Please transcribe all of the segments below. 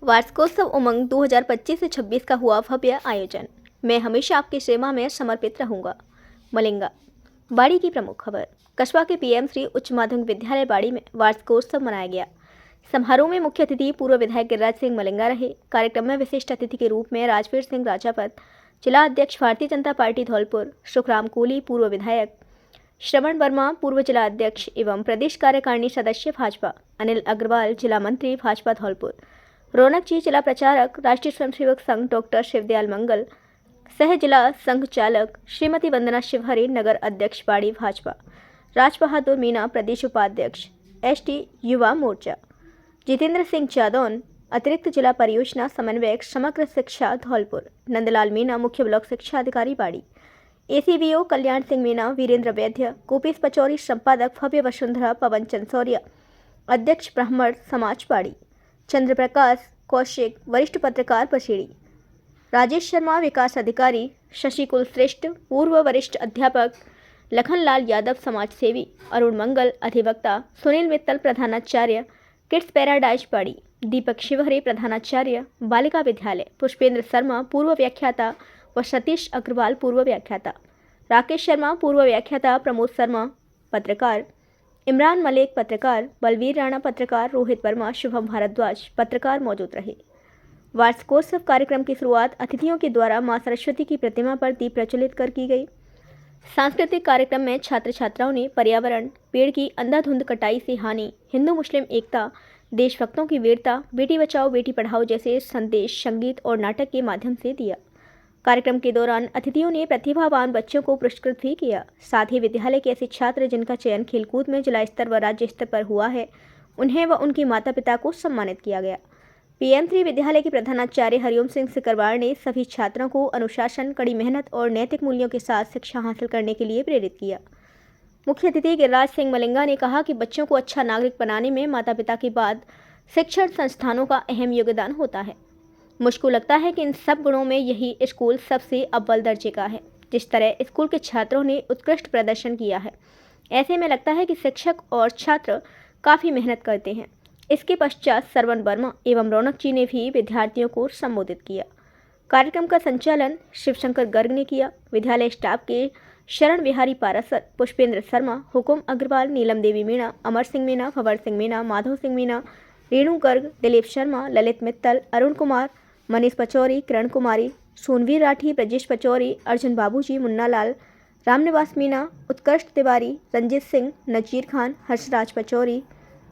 वार्षिकोत्सव उमंग 2025 से 26 का हुआ भव्य आयोजन। मैं हमेशा आपकी सेवा में समर्पित रहूंगा। मलिंगा बाड़ी की प्रमुख खबर। कस्बा के पीएम श्री उच्च माध्यमिक विद्यालय बाड़ी में वार्षिकोत्सव मनाया गया। समारोह में मुख्य अतिथि पूर्व विधायक गिरिराज सिंह मलिंगा रहे। कार्यक्रम में विशिष्ट अतिथि के रूप में राजवीर सिंह राजापत, जिला अध्यक्ष भारतीय जनता पार्टी धौलपुर, सुखराम कोहली पूर्व विधायक, श्रवण वर्मा पूर्व जिला अध्यक्ष एवं प्रदेश कार्यकारिणी सदस्य भाजपा, अनिल अग्रवाल जिला मंत्री भाजपा धौलपुर, रौनक जी जिला प्रचारक राष्ट्रीय स्वयंसेवक संघ डॉक्टर शिवदयाल मंगल, सह जिला संघ चालक श्रीमती वंदना शिवहरी नगर अध्यक्ष बाड़ी भाजपा, राज बहादुर मीना प्रदेश उपाध्यक्ष एसटी युवा मोर्चा, जितेंद्र सिंह जादौन अतिरिक्त जिला परियोजना समन्वयक समग्र शिक्षा धौलपुर, नंदलाल मीना मुख्य ब्लॉक शिक्षा अधिकारी बाड़ी, एसीबीओ कल्याण सिंह मीना, वीरेंद्र वैद्य, गोपीश पचौरी संपादक भव्य वसुंधरा, पवन चंसौरिया अध्यक्ष ब्राह्मण समाज बाड़ी, चंद्र प्रकाश कौशिक वरिष्ठ पत्रकार बसेड़ी, राजेश शर्मा विकास अधिकारी, शशि कुलश्रेष्ठ पूर्व वरिष्ठ अध्यापक, लखनलाल यादव समाज सेवी, अरुण मंगल अधिवक्ता, सुनील मित्तल प्रधानाचार्य किड्स पैराडाइज बाड़ी, दीपक शिवहरे प्रधानाचार्य बालिका विद्यालय, पुष्पेंद्र शर्मा पूर्व व्याख्याता व सतीश अग्रवाल पूर्व व्याख्याता, राकेश शर्मा पूर्व व्याख्याता, प्रमोद शर्मा पत्रकार, इमरान मलिक पत्रकार, बलवीर राणा पत्रकार, रोहित वर्मा, शुभम भारद्वाज पत्रकार मौजूद रहे। वार्षिकोत्सव कार्यक्रम की शुरुआत अतिथियों के द्वारा मां सरस्वती की प्रतिमा पर दीप प्रज्वलित कर की गई। सांस्कृतिक कार्यक्रम में छात्र छात्राओं ने पर्यावरण, पेड़ की अंधाधुंध कटाई से हानि, हिंदू मुस्लिम एकता, देशभक्तों की वीरता, बेटी बचाओ बेटी पढ़ाओ जैसे संदेश संगीत और नाटक के माध्यम से दिया। कार्यक्रम के दौरान अतिथियों ने प्रतिभावान बच्चों को पुरस्कृत भी किया। साथ ही विद्यालय के ऐसे छात्र जिनका चयन खेलकूद में जिला स्तर व राज्य स्तर पर हुआ है, उन्हें व उनके माता पिता को सम्मानित किया गया। पीएम3 विद्यालय के प्रधानाचार्य हरिओम सिंह सिकरवार ने सभी छात्रों को अनुशासन, कड़ी मेहनत और नैतिक मूल्यों के साथ शिक्षा हासिल करने के लिए प्रेरित किया। मुख्य अतिथि गिरिराज सिंह मलिंगा ने कहा कि बच्चों को अच्छा नागरिक बनाने में माता पिता के बाद शिक्षण संस्थानों का अहम योगदान होता है। मुझको लगता है कि इन सब गुणों में यही स्कूल सबसे अव्वल दर्जे का है। जिस तरह स्कूल के छात्रों ने उत्कृष्ट प्रदर्शन किया है, ऐसे में लगता है कि शिक्षक और छात्र काफ़ी मेहनत करते हैं। इसके पश्चात श्रवण वर्मा एवं रौनक जी ने भी विद्यार्थियों को संबोधित किया। कार्यक्रम का संचालन शिवशंकर गर्ग ने किया। विद्यालय स्टाफ के शरण विहारी पारासर, पुष्पेंद्र शर्मा, हुकुम अग्रवाल, नीलम देवी मीणा, अमर सिंह मीणा, भंवर सिंह मीणा, माधव सिंह मीणा, रेणु गर्ग, दिलीप शर्मा, ललित मित्तल, अरुण कुमार, मनीष पचौरी, किरण कुमारी, सोनवीर राठी, ब्रजेश पचौरी, अर्जुन बाबूजी, मुन्ना लाल, रामनिवास मीणा, उत्कर्ष तिवारी, रंजीत सिंह, नजीर खान, हर्षराज पचौरी,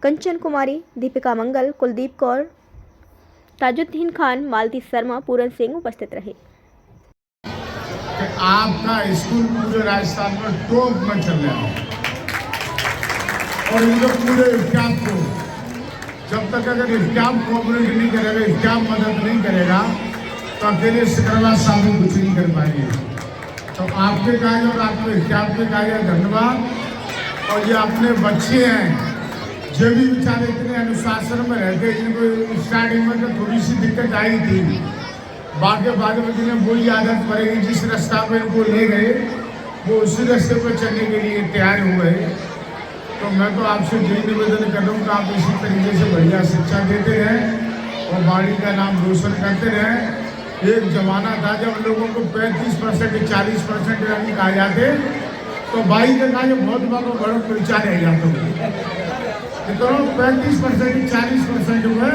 कंचन कुमारी, दीपिका मंगल, कुलदीप कौर, ताजुद्दीन खान, मालती शर्मा, पूरन सिंह उपस्थित रहे। आपका स्कूल पूरे राजस्थान में टॉप में चल रहा है और इनको पूरे स्टाफ को, जब तक अगर स्टाफ कोऑपरेट नहीं करेगा, स्टाफ मदद नहीं करेगा, तो अकेले सिकरवार साहब भी कुछ नहीं कर पाएंगे। तो आपके कार्य और आपके स्टाफ के कार्य धन्यवाद। और ये अपने बच्चे हैं जो भी बेचारे इतने अनुशासन में रहते, जिनको स्टार्टिंग में तो थोड़ी सी दिक्कत आई थी, बाद में जिन्हें बुरी आदत पड़ेगी, जिस रास्ता पर इनको ले गए वो उसी रास्ते पर चलने के लिए तैयार हुए। तो मैं तो आपसे यही निवेदन कर रहा हूँ कि आप इसी तरीके से बढ़िया शिक्षा देते रहें और बाड़ी का नाम रोशन करते रहें। एक ज़माना था जब लोगों को 35% 40% रैंक आ जाते, तो बाई का कार्य बहुत बड़ा परिचय रह जाता। तो 35% 40% हुए,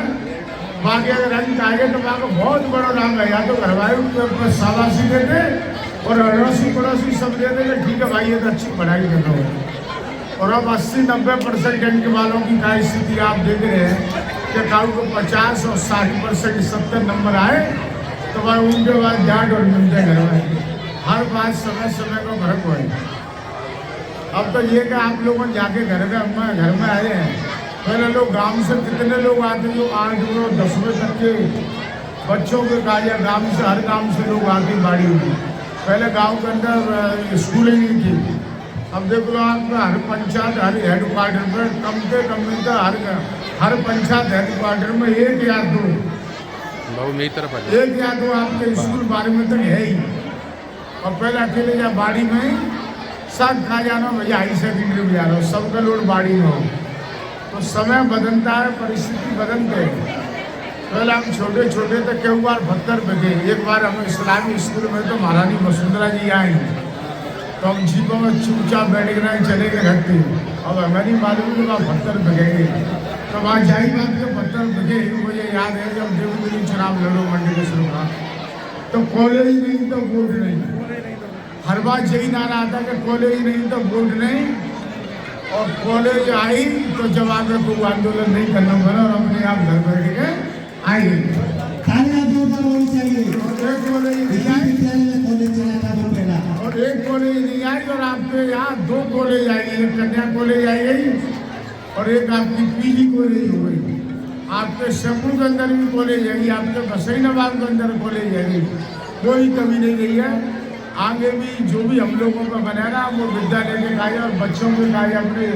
बाकी अगर रंग आगे तो वहाँ को बहुत बड़ा नाम है। या तो घरवालों के ऊपर शाबाशी देते और अड़ोसी पड़ोसी सब दे देते, ठीक है भाई ये तो अच्छी पढ़ाई कर रहा है। और अब 80-90% रैंक वालों की क्या स्थिति आप देख रहे हैं कि काऊ को 50 और 60% 70 नंबर आए तो वह उनके बाद डांट और मिलते घर में हर बात समय को फर्क हुआ। अब तो ये कि आप लोगों जाके घर में आए हैं। पहले लोग गांव से कितने लोग आते, जो 8वीं और 10वीं तक के बच्चों के कार्य गांव से, हर गांव से लोग आते बाड़ी हुई। पहले गांव के अंदर स्कूल ही नहीं थी। अब देख लो आप हर पंचायत, हर हेड क्वार्टर पर कम से कम हर पंचायत हेड क्वार्टर में एक या दो आपके स्कूल बारे में तो है ही। और पहले अकेले या बाड़ी में सब खा जाना, भैया हाई सेकेंडरी में जा रहा हो, सबका लोड बाड़ी में हो। तो समय बदलता है, परिस्थिति बदलते हैं। पहले हम छोटे छोटे थे कई बार भत्तर बजे। एक बार हम इस्लामी स्कूल में तो महारानी वसुंधरा जी आए तो हम जीपों में चुपचाप बैठ के ना चले गए घर पे। अब हमें नहीं मालूम कि वहाँ भत्तर बगेंगे, तो वहाँ जाई बात के भत्तर बगे। मुझे याद है जब देवगिरी चुनाव लड़ो मंडी के शुरू हुआ तो कॉलेज नहीं तो वोट नहीं। हर बार यही नारा आता कि कॉलेज नहीं तो वोट नहीं, और कॉलेज आई तो जब आगे कोई आंदोलन नहीं करना पड़ा और अपने आप घर बैठ के आई। एक कॉलेज नहीं आई और एक कॉलेज नहीं आई, और आपके यहाँ 2 कॉलेज आएगी। एक कन्या कॉलेज आई गई और एक आपकी पीजी कॉलेज हो गई। आपके शंभू के अंदर भी कॉलेज आएगी, आपके बसैनाबाद के अंदर कॉलेज आएगी। कोई कमी नहीं रही है। आगे भी जो भी हम लोगों का बनेगा वो विद्यालय के कार्य और बच्चों के कार्य, अपने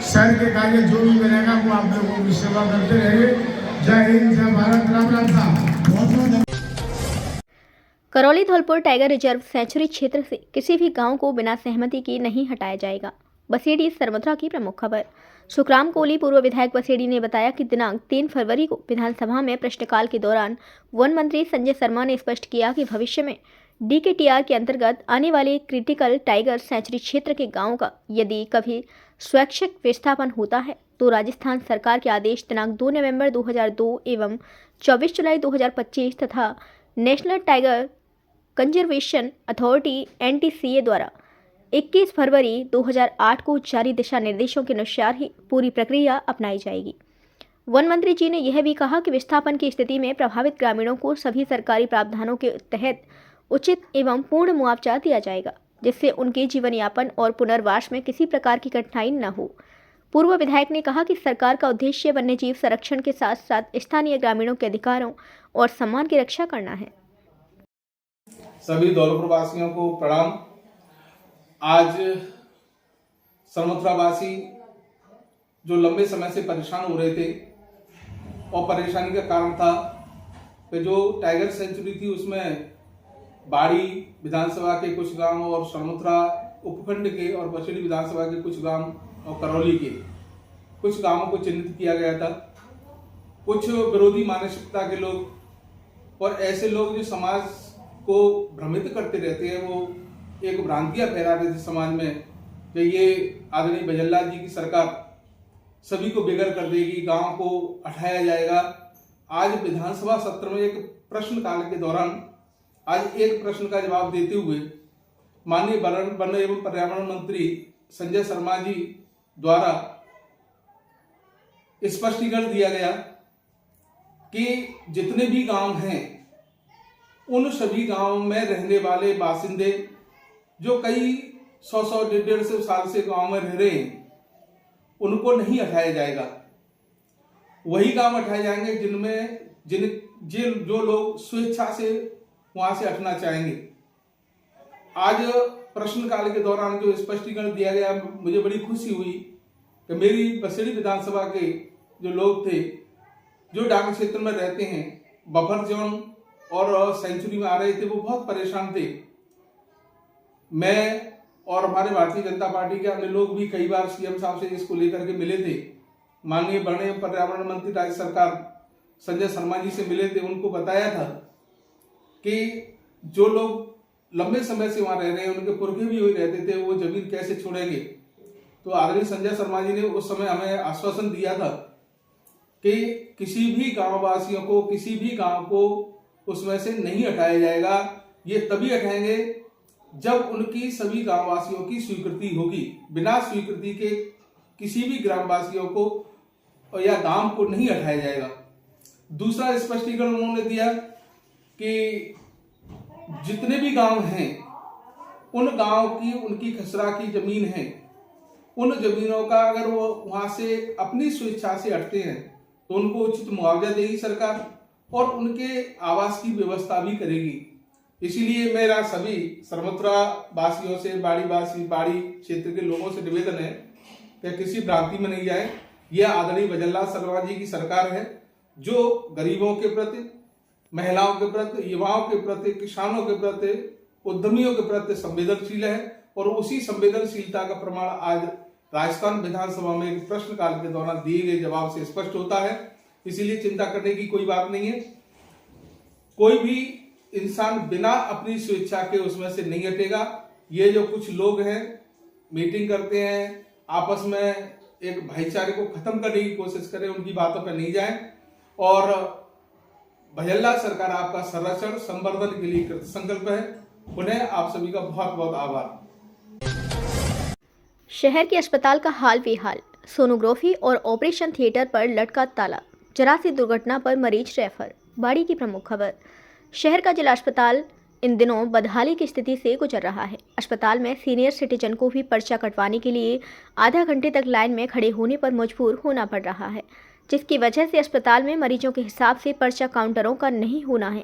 शहर के कार्य जो भी बनेगा वो आप लोगों की सेवा करते रहेंगे। जय हिंद, जय भारत, राम राम साहब। Karauli Dholpur tiger reserve sanctuary क्षेत्र से किसी भी गांव को बिना सहमति के नहीं हटाया जाएगा। बसेड़ी सरमथुरा की प्रमुख खबर। सुखराम कोहली पूर्व विधायक बसेड़ी ने बताया कि दिनांक 3 फरवरी को विधानसभा में प्रश्नकाल के दौरान वन मंत्री संजय शर्मा ने स्पष्ट किया कि भविष्य में DKTR के अंतर्गत आने वाले क्रिटिकल टाइगर सेंचुरी क्षेत्र के गांवों का यदि कभी स्वैच्छिक विस्थापन होता है तो राजस्थान सरकार के आदेश दिनांक 2 नवंबर 2002 एवं 24 जुलाई 2025 तथा national tiger conservation authority NTCA द्वारा 21 फरवरी 2008 को जारी दिशा निर्देशों के अनुसार ही पूरी प्रक्रिया अपनाई जाएगी। वन मंत्री जी ने यह भी कहा कि विस्थापन की स्थिति में प्रभावित ग्रामीणों को सभी सरकारी प्रावधानों के तहत उचित एवं पूर्ण मुआवजा दिया जाएगा, जिससे उनके जीवन यापन और पुनर्वास में किसी प्रकार की कठिनाई न हो। पूर्व विधायक ने कहा कि सरकार का उद्देश्य वन्यजीव संरक्षण के साथ साथ स्थानीय ग्रामीणों के अधिकारों और सम्मान की रक्षा करना है। सभी धौलपुर वासियों को प्रणाम। आज सरमथुरा वासी जो लंबे समय से परेशान हो रहे थे और परेशानी का कारण था कि जो टाइगर सेंचुरी थी उसमें बाड़ी विधानसभा के कुछ गांव और सरमथुरा उपखंड के और बसेड़ी विधानसभा के कुछ गांव और करौली के कुछ गांवों को चिन्हित किया गया था। कुछ विरोधी मानसिकता के लोग और ऐसे लोग जो समाज को भ्रमित करते रहते हैं, वो एक भ्रांतियां फैला रहे थे समाज में कि ये आदरणीय भजनलाल जी की सरकार सभी को बेघर कर देगी, गांव को हटाया जाएगा। आज विधानसभा सत्र में एक प्रश्नकाल के दौरान आज एक प्रश्न का जवाब देते हुए माननीय वन एवं पर्यावरण मंत्री संजय शर्मा जी द्वारा स्पष्टीकरण दिया गया कि जितने भी गांव हैं उन सभी गांवों में रहने वाले बासिंदे जो कई 100-150 साल से गांव में रह रहे हैं उनको नहीं हटाया जाएगा। वही गांव हटाए जाएंगे जिन जो लोग स्वेच्छा से वहां से हटना चाहेंगे। आज प्रश्नकाल के दौरान जो स्पष्टीकरण दिया गया, मुझे बड़ी खुशी हुई कि मेरी बसेड़ी विधानसभा के जो लोग थे जो डाक क्षेत्र में रहते हैं, बफर जोन और सेंचुरी में आ रहे थे, वो बहुत परेशान थे। मैं और हमारे भारतीय जनता पार्टी के अन्य लोग भी कई बार CM साहब से इसको लेकर के मिले थे। माननीय वन एवं पर्यावरण मंत्री राज्य सरकार संजय शर्मा जी से मिले थे। उनको बताया था कि जो लोग लंबे समय से वहां रह रहे हैं, उनके पुरखे भी वही रहते थे, वो जमीन कैसे छोड़ेंगे। तो आदरणीय संजय शर्मा जी ने उस समय हमें आश्वासन दिया था कि किसी भी गांव वासियों को, किसी भी गांव को उसमें से नहीं हटाया जाएगा। ये तभी हटाएंगे जब उनकी सभी गांववासियों की स्वीकृति होगी। बिना स्वीकृति के किसी भी ग्रामवासियों को या गांव को नहीं हटाया जाएगा। दूसरा स्पष्टीकरण उन्होंने दिया कि जितने भी गांव हैं उन गांव की उनकी खसरा की जमीन है, उन जमीनों का अगर वो वहां से अपनी स्वेच्छा से हटते हैं तो उनको उचित मुआवजा देगी सरकार और उनके आवास की व्यवस्था भी करेगी। इसीलिए मेरा सभी सरमथुरा वासियों से, बाड़ी क्षेत्र के लोगों से निवेदन है कि किसी भ्रांति में नहीं जाए। यह आदरणीय भजनलाल शर्मा जी की सरकार है जो गरीबों के प्रति, महिलाओं के प्रति, युवाओं के प्रति, किसानों के प्रति, उद्यमियों के प्रति संवेदनशील है। और उसी संवेदनशीलता का प्रमाण आज राजस्थान विधानसभा में एक प्रश्नकाल के दौरान दिए गए जवाब से स्पष्ट होता है। इसीलिए चिंता करने की कोई बात नहीं है। कोई भी इंसान बिना अपनी स्वेच्छा के उसमें से नहीं हटेगा। ये जो कुछ लोग हैं मीटिंग करते हैं, आपस में एक भाईचारे को खत्म करने की कोशिश करें, उनकी बातों पर नहीं जाएं। और भजनलाल सरकार आपका संरक्षण संवर्धन के लिए संकल्प है। पुनः आप सभी का बहुत बहुत आभार। शहर के अस्पताल का हाल बेहाल, सोनोग्राफी और ऑपरेशन थिएटर पर लटका ताला, जरा सी दुर्घटना पर मरीज रेफर। बाड़ी की प्रमुख खबर। शहर का जिला अस्पताल इन दिनों बदहाली की स्थिति से गुजर रहा है। अस्पताल में सीनियर सिटीजन को भी पर्चा कटवाने के लिए आधा घंटे तक लाइन में खड़े होने पर मजबूर होना पड़ रहा है, जिसकी वजह से अस्पताल में मरीजों के हिसाब से पर्चा काउंटरों का नहीं होना है।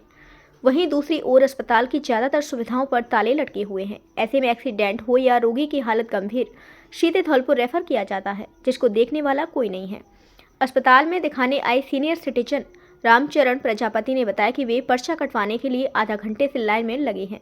वहीं दूसरी ओर अस्पताल की ज़्यादातर सुविधाओं पर ताले लटके हुए हैं। ऐसे में एक्सीडेंट हो या रोगी की हालत गंभीर, सीधे धौलपुर रेफर किया जाता है, जिसको देखने वाला कोई नहीं है। अस्पताल में दिखाने आए सीनियर सिटीजन रामचरण प्रजापति ने बताया कि वे पर्चा कटवाने के लिए आधा घंटे से लाइन में लगे हैं,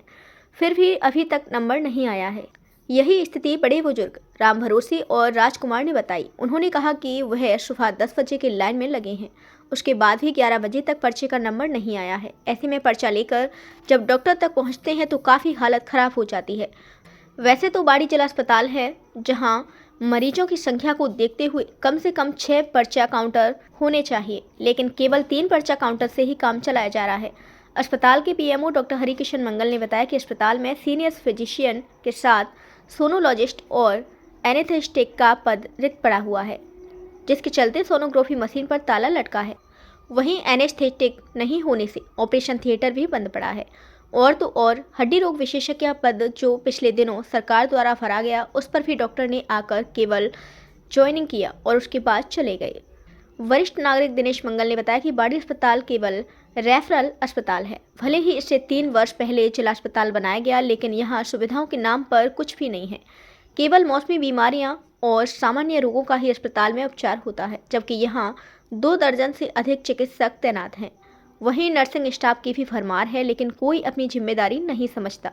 फिर भी अभी तक नंबर नहीं आया है। यही स्थिति बड़े बुजुर्ग राम भरोसी और राजकुमार ने बताई। उन्होंने कहा कि वह सुबह 10 बजे के लाइन में लगे हैं, उसके बाद भी 11 बजे तक पर्चे का नंबर नहीं आया है। ऐसे में पर्चा लेकर जब डॉक्टर तक पहुंचते हैं तो काफ़ी हालत ख़राब हो जाती है। वैसे तो बाड़ी जिला अस्पताल है, जहां मरीजों की संख्या को देखते हुए कम से कम 6 पर्चा काउंटर होने चाहिए, लेकिन केवल 3 पर्चा काउंटर से ही काम चलाया जा रहा है। अस्पताल के पीएमओ डॉक्टर हरिकिशन मंगल ने बताया कि अस्पताल में सीनियर फिजिशियन के साथ सोनोलॉजिस्ट और एनेस्थेटिक का पद रिक्त पड़ा हुआ है, जिसके चलते सोनोग्राफी मशीन पर ताला लटका है। वहीं एनेस्थेटिक नहीं होने से ऑपरेशन थिएटर भी बंद पड़ा है। और तो और हड्डी रोग विशेषज्ञ पद जो पिछले दिनों सरकार द्वारा भरा गया, उस पर भी डॉक्टर ने आकर केवल ज्वाइनिंग किया और उसके बाद चले गए। वरिष्ठ नागरिक दिनेश मंगल ने बताया कि बाड़ी अस्पताल केवल रेफरल अस्पताल है। भले ही इससे 3 वर्ष पहले जिला अस्पताल बनाया गया, लेकिन यहाँ सुविधाओं के नाम पर कुछ भी नहीं है। केवल मौसमी बीमारियां और सामान्य रोगों का ही अस्पताल में उपचार होता है, जबकि यहाँ 2 दर्जन से अधिक चिकित्सक तैनात हैं। वहीं नर्सिंग स्टाफ की भी भरमार है, लेकिन कोई अपनी जिम्मेदारी नहीं समझता।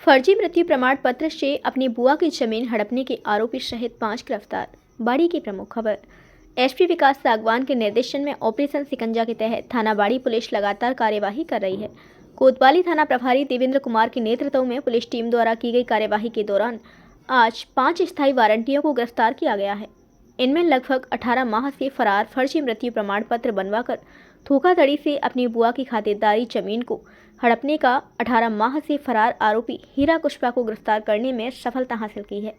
फर्जी मृत्यु प्रमाण पत्र से अपनी बुआ की जमीन हड़पने के आरोपी सहित 5 गिरफ्तार। बाड़ी की प्रमुख खबर। एसपी विकास सागवान के निर्देशन में ऑपरेशन सिकंजा के तहत थाना बाड़ी पुलिस लगातार कार्यवाही कर रही है। कोतवाली थाना प्रभारी देवेंद्र कुमार के नेतृत्व में पुलिस टीम द्वारा की गई कार्यवाही के दौरान आज 5 स्थायी वारंटियों को गिरफ्तार किया गया है। इनमें लगभग 18 माह से फरार फर्जी मृत्यु प्रमाण पत्र बनवाकर धोखाधड़ी से अपनी बुआ की खातिरदारी जमीन को हड़पने का 18 माह से फरार आरोपी हीरा कुशवा को गिरफ्तार करने में सफलता हासिल की है।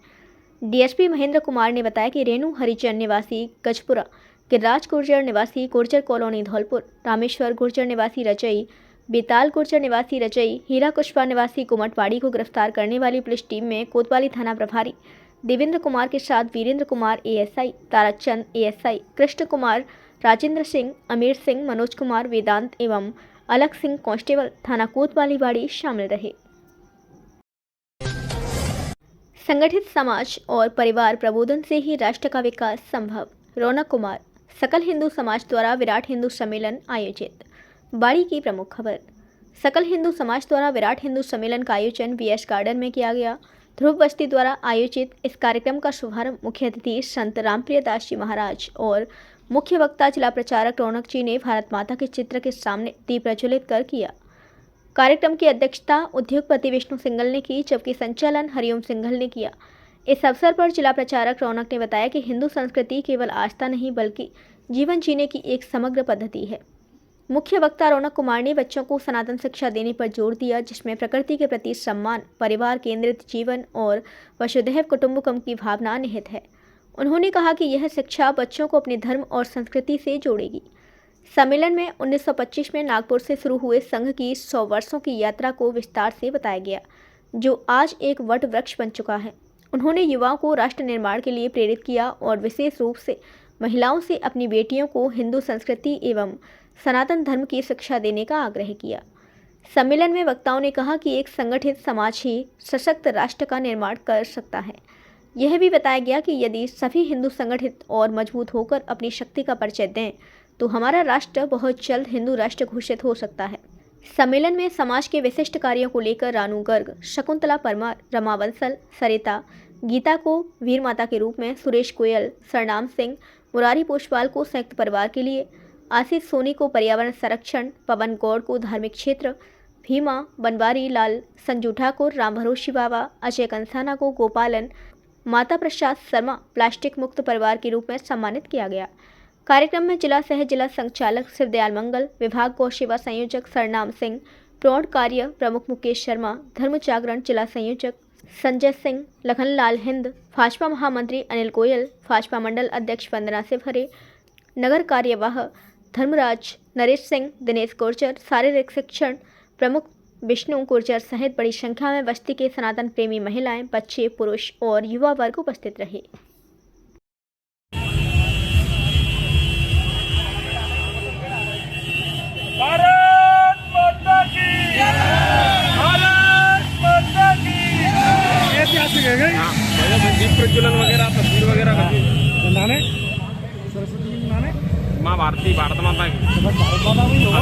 डीएसपी महेंद्र कुमार ने बताया कि रेणु हरिजन निवासी गजपुरा, गिरिराज गुर्जर निवासी गुर्जर कॉलोनी धौलपुर, रामेश्वर गुर्जर निवासी रजई, बेताल गुर्जर निवासी रजई, हीरा कुशवा निवासी कुमटवाड़ी को गिरफ्तार करने वाली पुलिस टीम में कोतवाली थाना प्रभारी देवेंद्र कुमार के साथ वीरेंद्र कुमार एएसआई, ताराचंद एएसआई, कृष्ण कुमार, राजेंद्र सिंह, अमीर सिंह, मनोज कुमार, वेदांत एवं अलग सिंह कांस्टेबल थाना कोतवाली बाड़ी शामिल रहे। संगठित समाज और परिवार प्रबोधन से ही राष्ट्र का विकास संभव। रौनक कुमार। सकल हिंदू समाज द्वारा विराट हिंदू सम्मेलन आयोजित। बाड़ी की प्रमुख खबर। सकल हिंदू समाज द्वारा विराट हिंदू सम्मेलन का आयोजन बीएस गार्डन में किया गया। ध्रुव बस्ती द्वारा आयोजित इस कार्यक्रम का शुभारंभ मुख्य अतिथि संत रामप्रिय दास जी महाराज और मुख्य वक्ता जिला प्रचारक रौनक जी ने भारत माता के चित्र के सामने दीप प्रज्वलित कर किया। कार्यक्रम की अध्यक्षता उद्योगपति विष्णु सिंघल ने की, जबकि संचालन हरिओम सिंघल ने किया। इस अवसर पर जिला प्रचारक रौनक ने बताया कि हिंदू संस्कृति केवल आस्था नहीं बल्कि जीवन जीने की एक समग्र पद्धति है। मुख्य वक्ता रौनक कुमार ने बच्चों को सनातन शिक्षा देने पर जोर दिया, जिसमें प्रकृति के प्रति सम्मान, परिवार केंद्रित जीवन और वसुधैव कुटुंबकम की भावना निहित है। उन्होंने कहा कि यह शिक्षा बच्चों को अपने धर्म और संस्कृति से जोड़ेगी। सम्मेलन में 1925 में नागपुर से शुरू हुए संघ की 100 वर्षों की यात्रा को विस्तार से बताया गया, जो आज एक वट वृक्ष बन चुका है। उन्होंने युवाओं को राष्ट्र निर्माण के लिए प्रेरित किया और विशेष रूप से महिलाओं से अपनी बेटियों को हिंदू संस्कृति एवं सनातन धर्म की शिक्षा देने का आग्रह किया। सम्मेलन में वक्ताओं ने कहा कि एक संगठित समाज ही सशक्त राष्ट्र का निर्माण कर सकता है। यह भी बताया गया कि यदि सभी हिंदू संगठित और मजबूत होकर अपनी शक्ति का परिचय दें तो हमारा राष्ट्र बहुत जल्द हिंदू राष्ट्र घोषित हो सकता है। सम्मेलन में समाज के विशिष्ट कार्यों को लेकर रानू गर्ग, शकुंतला परमार, रमा बंसल, सरिता, गीता को वीर माता के रूप में, सुरेश गोयल, सरनाम सिंह, मुरारी पोषवाल को संयुक्त परिवार के लिए, आशीष सोनी को पर्यावरण संरक्षण, पवन गौड़ को धार्मिक क्षेत्र, भीमा बनवारी लाल, संजू ठाकुर, राम भरोशी बाबा, अजय कंसाना को गोपालन, माता प्रसाद शर्मा प्लास्टिक मुक्त परिवार के रूप में सम्मानित किया गया। कार्यक्रम में जिला सह जिला संचालक शिवदयाल मंगल, विभाग गौ सेवा संयोजक सरनाम सिंह, प्रौढ़ कार्य प्रमुख मुकेश शर्मा, धर्म जागरण जिला संयोजक संजय सिंह, लखनलाल हिंद, भाजपा महामंत्री अनिल गोयल, भाजपा मंडल अध्यक्ष वंदना सिवहरे, नगर कार्यवाह धर्मराज, नरेश सिंह, दिनेश गुर्जर, शारीरिक शिक्षण प्रमुख विष्णु गुर्जर सहित बड़ी संख्या में बस्ती के सनातन प्रेमी महिलाएं, बच्चे, पुरुष और युवा वर्ग उपस्थित रहे। भारत माता की भारत माता की ऐतिहासिक है गई दीप प्रज्वलन वगैरह तस्वीर वगैरह बनाने सरस्वती जी बनाने माँ भारती भारत माता की भारत माता में होगा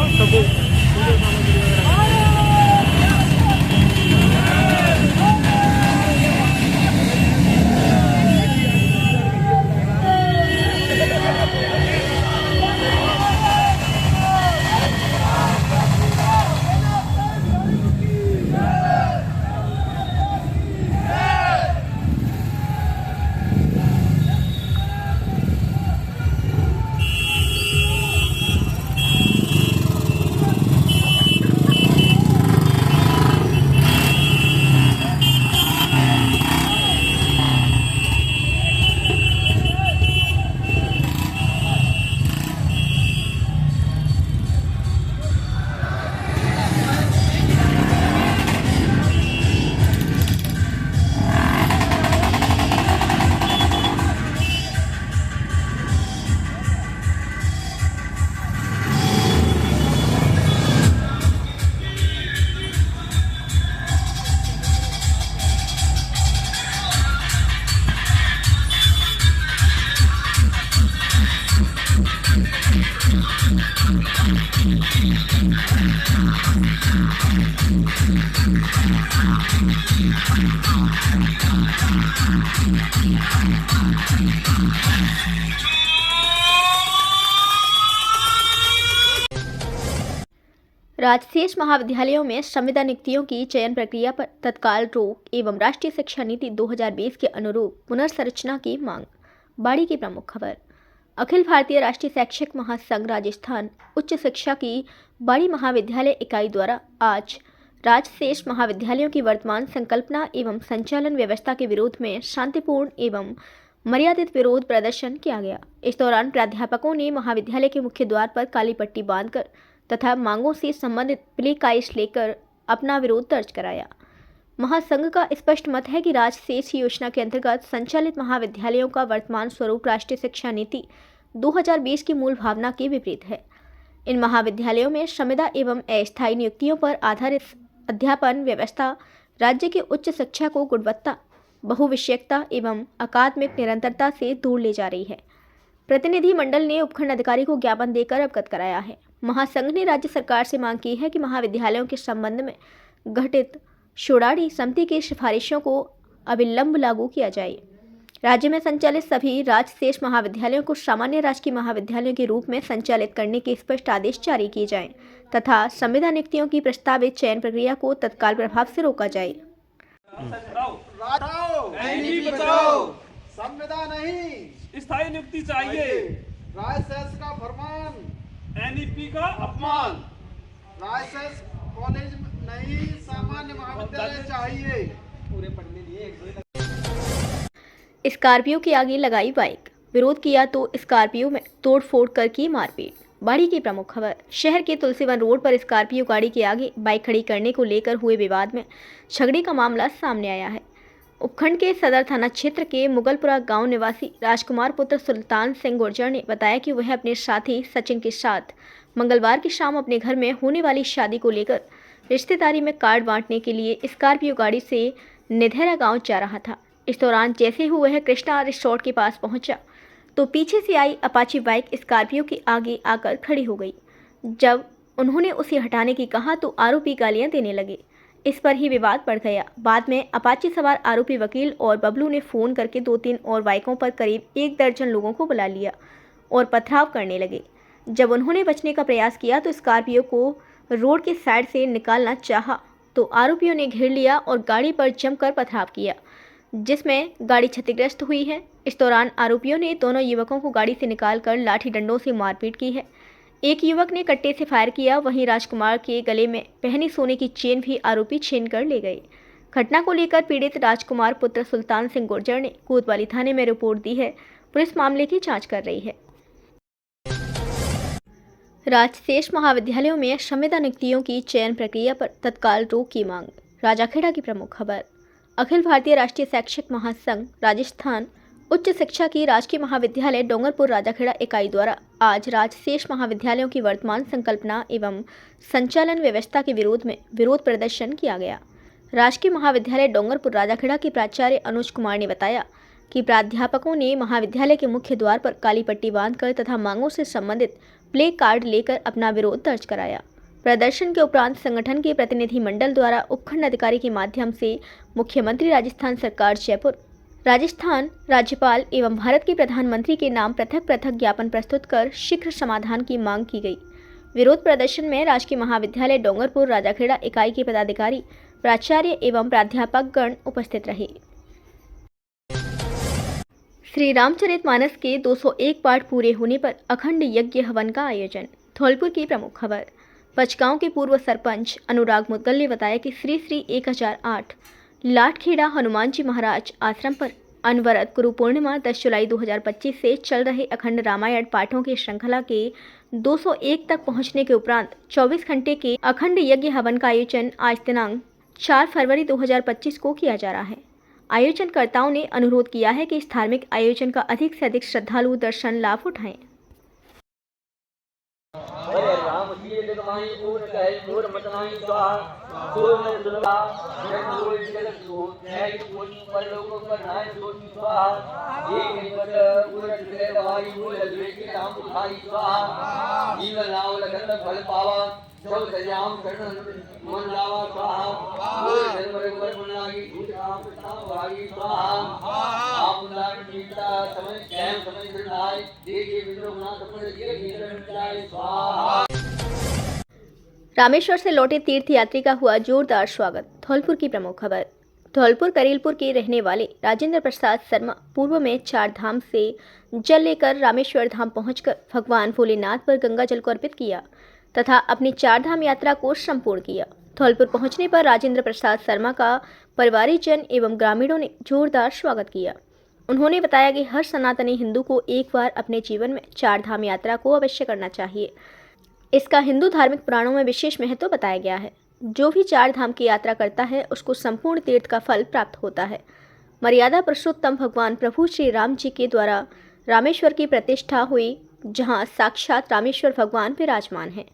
राजशेष महाविद्यालयों में संविदा नियुक्तियों की चयन प्रक्रिया पर तत्काल रोक एवं राष्ट्रीय शिक्षा नीति 2020 के अनुरूप पुनर्संरचना की मांग। बाड़ी की प्रमुख खबर। अखिल भारतीय राष्ट्रीय शैक्षिक महासंघ राजस्थान उच्च शिक्षा की बाड़ी महाविद्यालय इकाई द्वारा आज राजशेष महाविद्यालयों की वर्तमान संकल्पना एवं संचालन व्यवस्था के विरोध में शांतिपूर्ण एवं मर्यादित विरोध प्रदर्शन किया गया। इस दौरान प्राध्यापकों ने महाविद्यालय के मुख्य द्वार पर काली पट्टी बांधकर तथा मांगों से संबंधित प्ले काइश लेकर अपना विरोध दर्ज कराया। महासंघ का स्पष्ट मत है कि राजशेष योजना के अंतर्गत संचालित महाविद्यालयों का वर्तमान स्वरूप राष्ट्रीय शिक्षा नीति 2020 की मूल भावना के विपरीत है। इन महाविद्यालयों में संविदा एवं अस्थायी नियुक्तियों पर आधारित अध्यापन व्यवस्था राज्य की उच्च शिक्षा को गुणवत्ता, बहुविषयकता एवं अकादमिक निरंतरता से दूर ले जा रही है। प्रतिनिधि मंडल ने उपखंड अधिकारी को ज्ञापन देकर अवगत कराया है। महासंघ ने राज्य सरकार से मांग की है कि महाविद्यालयों के संबंध में गठित शोडाड़ी समिति की सिफारिशों को अविलंब लागू किया जाए। राज्य में संचालित सभी राजशेष महाविद्यालयों को सामान्य राजकीय महाविद्यालयों के रूप में संचालित करने के स्पष्ट आदेश जारी किए जाएं तथा संविदा नियुक्तियों की प्रस्तावित चयन प्रक्रिया को तत्काल प्रभाव से रोका जाए। संविदा नहीं, स्थायी नियुक्ति चाहिए। राजशेष का फरमान, एनईपी का अपमान। राजशेष कॉलेज नहीं, सामान्य महाविद्यालय चाहिए। पूरे पढ़ने लिए स्कॉर्पियो के आगे लगाई बाइक, विरोध किया तो स्कॉर्पियो में तोड़फोड़ कर की मारपीट। बाड़ी की प्रमुख खबर। शहर के तुलसीवन रोड पर स्कॉर्पियो गाड़ी के आगे बाइक खड़ी करने को लेकर हुए विवाद में झगड़े का मामला सामने आया है। उपखंड के सदर थाना क्षेत्र के मुगलपुरा गांव निवासी राजकुमार पुत्र सुल्तान सिंह गुर्जर ने बताया कि वह अपने साथी सचिन के साथ मंगलवार की शाम अपने घर में होने वाली शादी को लेकर रिश्तेदारी में कार्ड बांटने के लिए स्कॉर्पियो गाड़ी से निधेरा गांव जा रहा था। इस दौरान जैसे ही वह कृष्णा रिसोर्ट के पास पहुंचा तो पीछे से आई अपाची बाइक स्कॉर्पियो के आगे आकर खड़ी हो गई। जब उन्होंने उसे हटाने की कहा तो आरोपी गालियां देने लगे। इस पर ही विवाद बढ़ गया। बाद में अपाची सवार आरोपी वकील और बबलू ने फ़ोन करके 2-3 और बाइकों पर करीब 1 दर्जन लोगों को बुला लिया और पथराव करने लगे। जब उन्होंने बचने का प्रयास किया तो स्कॉर्पियो को रोड के साइड से निकालना चाहा तो आरोपियों ने घेर लिया और गाड़ी पर जमकर पथराव किया, जिसमें गाड़ी क्षतिग्रस्त हुई है। इस दौरान आरोपियों ने दोनों युवकों को गाड़ी से निकालकर लाठी डंडों से मारपीट की है। एक युवक ने कट्टे से फायर किया, वहीं राजकुमार के गले में पहनी सोने की चेन भी आरोपी छीन कर ले गए। घटना को लेकर पीड़ित राजकुमार पुत्र सुल्तान सिंह गुर्जर ने कोतवाली थाने में रिपोर्ट दी है। पुलिस मामले की जांच कर रही है। राजशेष महाविद्यालयों में संविदा नियुक्तियों की चयन प्रक्रिया पर तत्काल रोक की मांग। राजाखेड़ा की प्रमुख खबर। अखिल भारतीय राष्ट्रीय शैक्षिक महासंघ राजस्थान उच्च शिक्षा की राजकीय महाविद्यालय डोंगरपुर राजाखेड़ा इकाई द्वारा आज राजशेष महाविद्यालयों की वर्तमान संकल्पना एवं संचालन व्यवस्था के विरोध में विरोध प्रदर्शन किया गया। राजकीय महाविद्यालय डोंगरपुर राजाखेड़ा के प्राचार्य अनुज कुमार ने बताया कि प्राध्यापकों ने महाविद्यालय के मुख्य द्वार पर काली पट्टी बांधकर तथा मांगों से संबंधित प्ले कार्ड लेकर अपना विरोध दर्ज कराया। प्रदर्शन के उपरांत संगठन के प्रतिनिधि मंडल द्वारा उपखंड अधिकारी के माध्यम से मुख्यमंत्री राजस्थान सरकार जयपुर, राजस्थान राज्यपाल एवं भारत के प्रधानमंत्री के नाम पृथक पृथक ज्ञापन प्रस्तुत कर शीघ्र समाधान की मांग की गई। विरोध प्रदर्शन में राजकीय महाविद्यालय डोंगरपुर राजाखेड़ा इकाई के पदाधिकारी, प्राचार्य एवं प्राध्यापक गण उपस्थित रहे। श्री रामचरितमानस के 201 पाठ पूरे होने पर अखंड यज्ञ हवन का आयोजन। धौलपुर की प्रमुख खबर। पचगांव के पूर्व सरपंच अनुराग मुदगल ने बताया कि श्री 1008 लाठखेड़ा हनुमान जी महाराज आश्रम पर अनवरत गुरु पूर्णिमा 10 जुलाई 2025 से चल रहे अखंड रामायण पाठों की श्रृंखला के 201 तक पहुंचने के उपरांत 24 घंटे के अखंड यज्ञ हवन का आयोजन आज दिनांक 4 फरवरी 2025 को किया जा रहा है। आयोजनकर्ताओं ने अनुरोध किया है कि इस धार्मिक आयोजन का अधिक से अधिक श्रद्धालु दर्शन लाभ उठाएं। रामेश्वर से लौटे तीर्थयात्री का हुआ जोरदार स्वागत। धौलपुर की प्रमुख खबर। धौलपुर करीलपुर के रहने वाले राजेंद्र प्रसाद शर्मा पूर्व में 4 धाम से जल लेकर रामेश्वर धाम पहुंचकर भगवान भोलेनाथ पर गंगा जल को अर्पित किया तथा अपनी 4 धाम यात्रा को संपूर्ण किया। धौलपुर पहुंचने पर राजेंद्र प्रसाद शर्मा का परिवारजन एवं ग्रामीणों ने जोरदार स्वागत किया। उन्होंने बताया कि हर सनातनी हिंदू को एक बार अपने जीवन में 4 धाम यात्रा को अवश्य करना चाहिए। इसका हिंदू धार्मिक पुराणों में विशेष महत्व बताया गया है। जो भी 4 धाम की यात्रा करता है उसको संपूर्ण तीर्थ का फल प्राप्त होता है। मर्यादा पुरुषोत्तम भगवान प्रभु श्री राम जी के द्वारा रामेश्वर की प्रतिष्ठा हुई, जहां साक्षात रामेश्वर भगवान विराजमान हैं।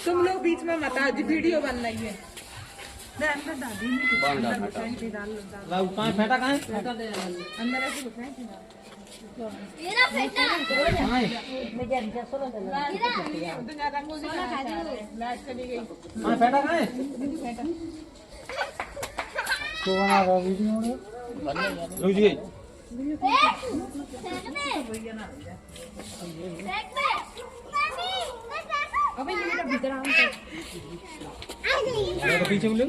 तुम लोग बीच में मत आओ, वीडियो बन रही है। फेटा कहाँ है? अंदर ऐसे लाइट चली गई। फेटा कहाँ है? तो बना रहा वीडियो में। रुक जी। अबे ये मेरा भीतर आऊं तो पीछे बोलो।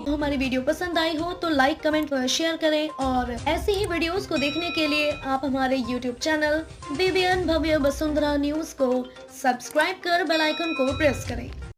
हमारी वीडियो पसंद आई हो तो लाइक, कमेंट और शेयर करें और ऐसे ही वीडियोस को देखने के लिए आप हमारे YouTube चैनल BBN भव्य वसुंधरा न्यूज को सब्सक्राइब कर बेल आइकन को प्रेस करें।